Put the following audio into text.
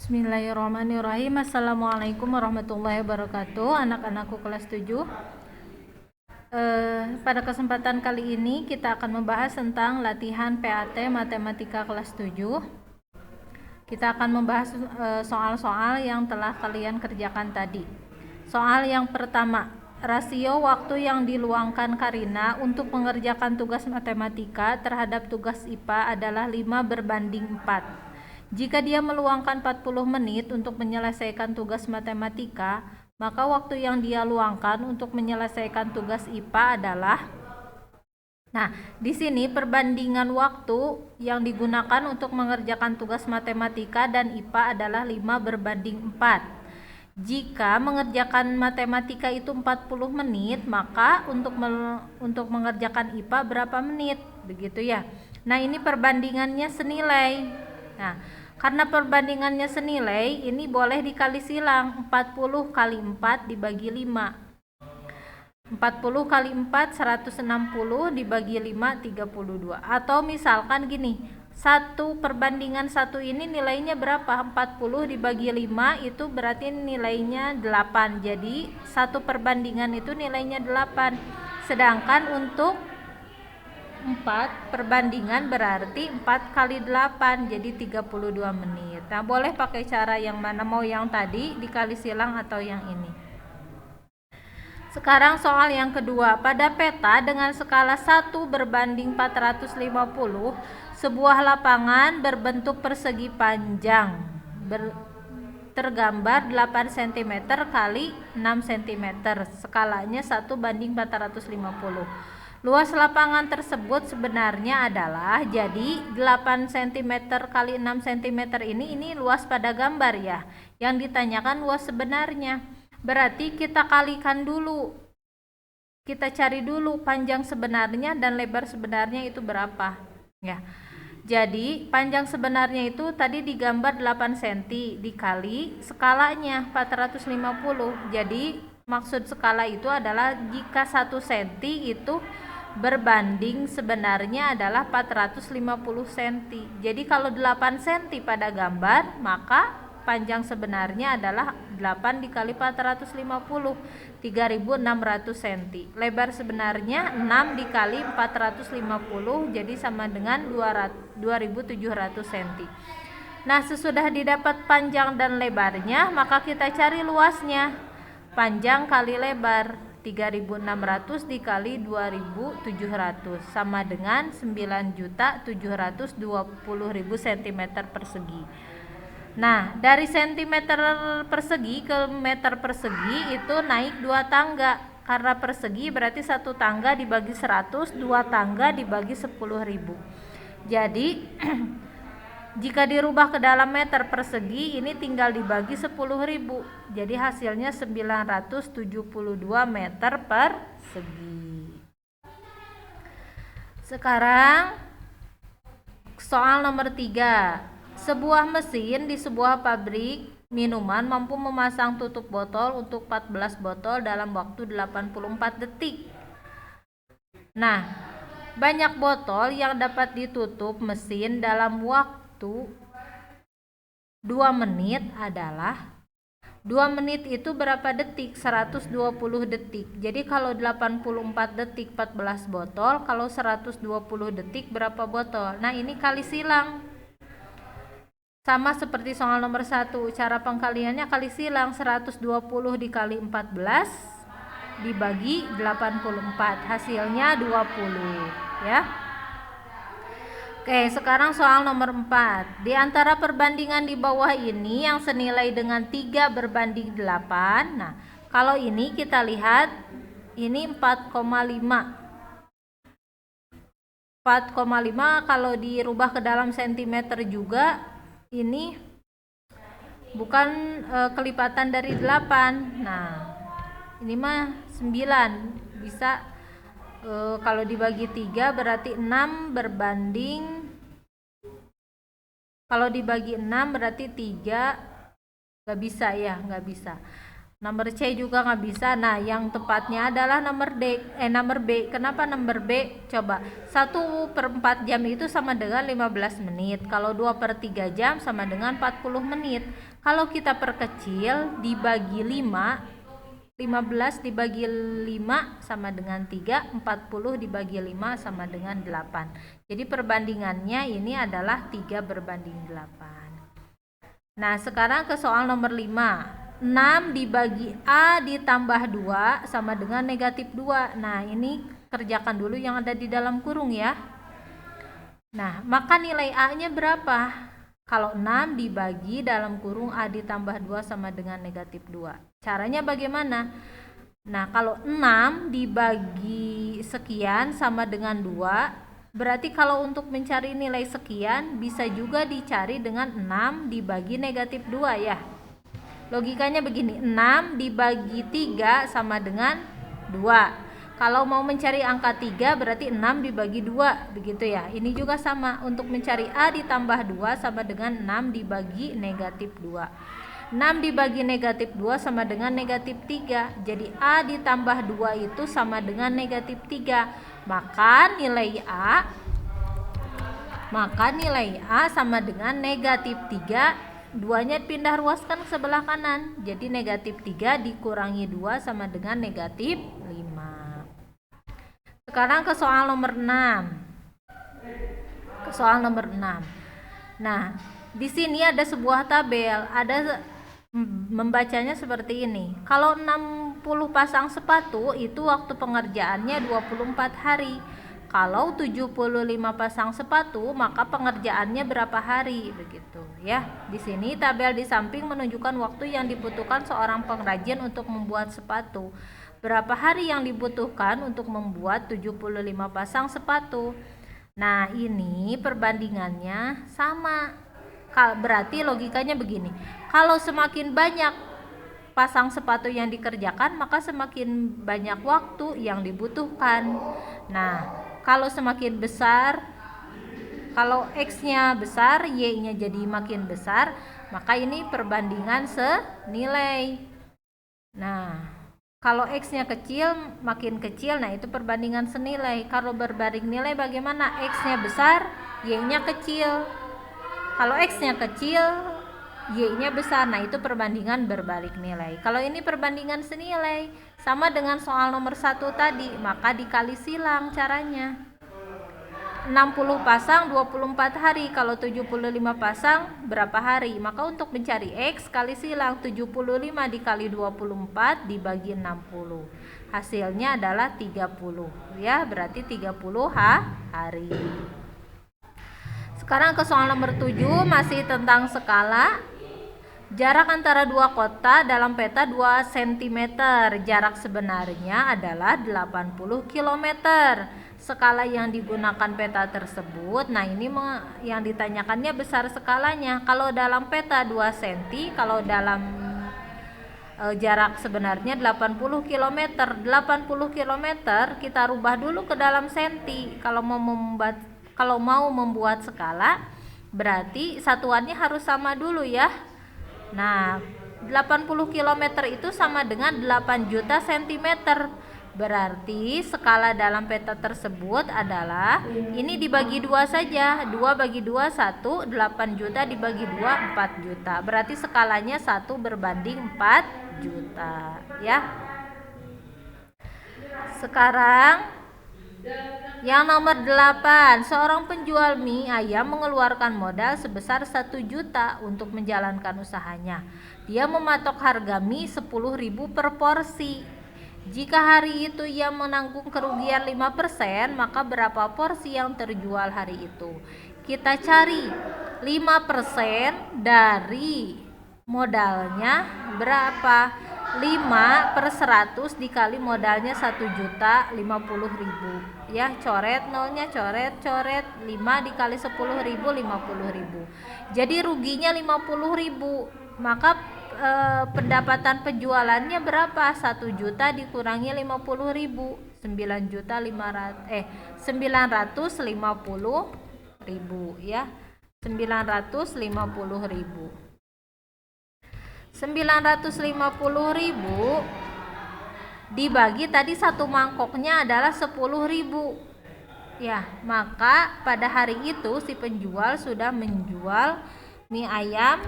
Bismillahirrahmanirrahim. Assalamualaikum warahmatullahi wabarakatuh. Anak-anakku kelas 7. Pada kesempatan kali ini kita akan membahas tentang latihan PAT Matematika kelas 7. Kita akan membahas soal-soal yang telah kalian kerjakan tadi. Soal yang pertama, rasio waktu yang diluangkan Karina untuk mengerjakan tugas matematika terhadap tugas IPA adalah 5:4. Jika dia meluangkan 40 menit untuk menyelesaikan tugas matematika, maka waktu yang dia luangkan untuk menyelesaikan tugas IPA adalah. Nah, di sini perbandingan waktu yang digunakan untuk mengerjakan tugas matematika dan IPA adalah 5:4. Jika mengerjakan matematika itu 40 menit, maka untuk mengerjakan IPA berapa menit? Begitu ya. Nah, ini perbandingannya senilai. Nah, karena perbandingannya senilai, ini boleh dikali silang. 40 kali 4 dibagi 5. 40 kali 4 160 dibagi 5 32. Atau misalkan gini, 1/1 ini nilainya berapa? 40 dibagi 5 itu berarti nilainya 8. Jadi 1/, itu nilainya 8. Sedangkan untuk 4/, berarti 4 kali 8 jadi 32 menit. Nah, boleh pakai cara yang mana, mau yang tadi dikali silang atau yang ini. Sekarang soal yang kedua. Pada peta dengan skala 1:450, sebuah lapangan berbentuk persegi panjang tergambar 8 cm kali 6 cm. Skalanya 1:450. Luas lapangan tersebut sebenarnya adalah, jadi 8 cm kali 6 cm ini luas pada gambar ya. Yang ditanyakan luas sebenarnya. Berarti kita kalikan dulu. Kita cari dulu panjang sebenarnya dan lebar sebenarnya itu berapa. Ya. Jadi panjang sebenarnya itu tadi digambar 8 cm dikali skalanya 450. Jadi maksud skala itu adalah jika 1 cm itu berbanding sebenarnya adalah 450 cm. Jadi kalau 8 cm pada gambar, maka panjang sebenarnya adalah 8 dikali 450, 3600 cm. Lebar sebenarnya 6 dikali 450, jadi sama dengan 2700 cm. Nah, sesudah didapat panjang dan lebarnya, maka kita cari luasnya. Panjang kali lebar 3600 dikali 2700 sama dengan 9.720.000 cm persegi. Nah, dari centimeter persegi ke meter persegi itu naik 2 tangga. Karena persegi berarti 1 tangga dibagi 100, 2 tangga dibagi 10.000. Jadi jika dirubah ke dalam meter persegi, ini tinggal dibagi 10.000. Jadi hasilnya 972 meter persegi. Sekarang soal nomor 3. Sebuah mesin di sebuah pabrik minuman mampu memasang tutup botol untuk 14 botol dalam waktu 84 detik. Nah, banyak botol yang dapat ditutup mesin dalam waktu 2 menit adalah 2 menit itu berapa detik? 120 detik. Jadi kalau 84 detik 14 botol, kalau 120 detik berapa botol? Nah, ini kali silang. Sama seperti soal nomor 1, cara pengkaliannya kali silang. 120 dikali 14 dibagi 84, hasilnya 20 ya. Oke, sekarang soal nomor 4. Di antara perbandingan di bawah ini yang senilai dengan 3:8. Nah, kalau ini kita lihat ini 4,5. 4,5 kalau dirubah ke dalam sentimeter juga ini bukan kelipatan dari 8. Nah, ini mah 9. Bisa kalau dibagi 3 berarti 6 berbanding, kalau dibagi 6 berarti 3. Gak bisa ya, gak bisa. Nomor C juga nggak bisa. Nah, yang tepatnya adalah nomor nomor B. Kenapa nomor B? Coba 1/4 jam itu sama dengan 15 menit. Kalau 2/3 jam sama dengan 40 menit. Kalau kita perkecil dibagi 5, 15 dibagi 5 sama dengan 3, 40 dibagi 5 sama dengan 8. Jadi perbandingannya ini adalah 3/8. Nah, sekarang ke soal nomor 5. 6 dibagi A ditambah 2 sama dengan negatif 2. Nah, ini kerjakan dulu yang ada di dalam kurung ya. Nah, maka nilai A-nya berapa? Kalau 6 dibagi dalam kurung A ditambah 2 sama dengan negatif 2. Caranya bagaimana? Nah, kalau 6 dibagi sekian sama dengan 2, berarti kalau untuk mencari nilai sekian bisa juga dicari dengan 6 dibagi negatif 2 ya. Logikanya begini, 6 dibagi 3 sama dengan 2. Kalau mau mencari angka 3 berarti 6 dibagi 2, begitu ya. Ini juga sama, untuk mencari A ditambah 2 sama dengan 6 dibagi negatif 2. 6 dibagi negatif 2 sama dengan negatif 3. Jadi A ditambah 2 itu sama dengan negatif 3. Maka nilai A sama dengan negatif 3. 2-nya pindah ruaskan ke sebelah kanan. Jadi negatif 3 dikurangi 2 sama dengan negatif 5. Sekarang ke soal nomor 6. Nah, di sini ada sebuah tabel. Membacanya seperti ini. Kalau 60 pasang sepatu itu waktu pengerjaannya 24 hari. Kalau 75 pasang sepatu, maka pengerjaannya berapa hari, begitu ya. Di sini tabel di samping menunjukkan waktu yang dibutuhkan seorang pengrajin untuk membuat sepatu. Berapa hari yang dibutuhkan untuk membuat 75 pasang sepatu. Nah, ini perbandingannya sama. Berarti logikanya begini. Kalau semakin banyak pasang sepatu yang dikerjakan, maka semakin banyak waktu yang dibutuhkan. Nah, kalau semakin besar, kalau X-nya besar, Y-nya jadi makin besar, maka ini perbandingan senilai. Nah, kalau X-nya kecil, makin kecil, nah itu perbandingan senilai. Kalau berbanding nilai bagaimana? X-nya besar, Y-nya kecil. Kalau X-nya kecil, Y-nya besar, nah itu perbandingan berbalik nilai. Kalau ini perbandingan senilai, sama dengan soal nomor 1 tadi, maka dikali silang caranya. 60 pasang 24 hari, kalau 75 pasang berapa hari? Maka untuk mencari X kali silang, 75 dikali 24 dibagi 60. Hasilnya adalah 30 ya, berarti 30 hari. Sekarang ke soal nomor 7, masih tentang skala. Jarak antara dua kota dalam peta 2 cm. Jarak sebenarnya adalah 80 km. Skala yang digunakan peta tersebut, nah ini yang ditanyakannya besar skalanya. Kalau dalam peta 2 cm, kalau dalam jarak sebenarnya 80 km. 80 km kita rubah dulu ke dalam senti. Kalau mau membuat skala, berarti satuannya harus sama dulu ya. Nah, 80 km itu sama dengan 8 juta cm. Berarti skala dalam peta tersebut adalah, ini dibagi 2 saja. 2 bagi 2, 1. 8 juta dibagi 2, 4 juta. Berarti skalanya 1 berbanding 4 juta ya. Sekarang yang nomor 8, seorang penjual mie ayam mengeluarkan modal sebesar 1 juta untuk menjalankan usahanya. Dia mematok harga mie 10.000 per porsi. Jika hari itu ia menanggung kerugian 5%, maka berapa porsi yang terjual hari itu? Kita cari 5% dari modalnya berapa? 5 per 100 dikali modalnya 1.050.000 ya, coret nolnya, coret 5 dikali 10.000, 50.000. Jadi ruginya 50.000. Maka pendapatan penjualannya berapa? 1 juta dikurangi 50.000, 950.000 ya, 950.000. 950.000 dibagi tadi satu mangkoknya adalah 10.000. Ya, maka pada hari itu si penjual sudah menjual mie ayam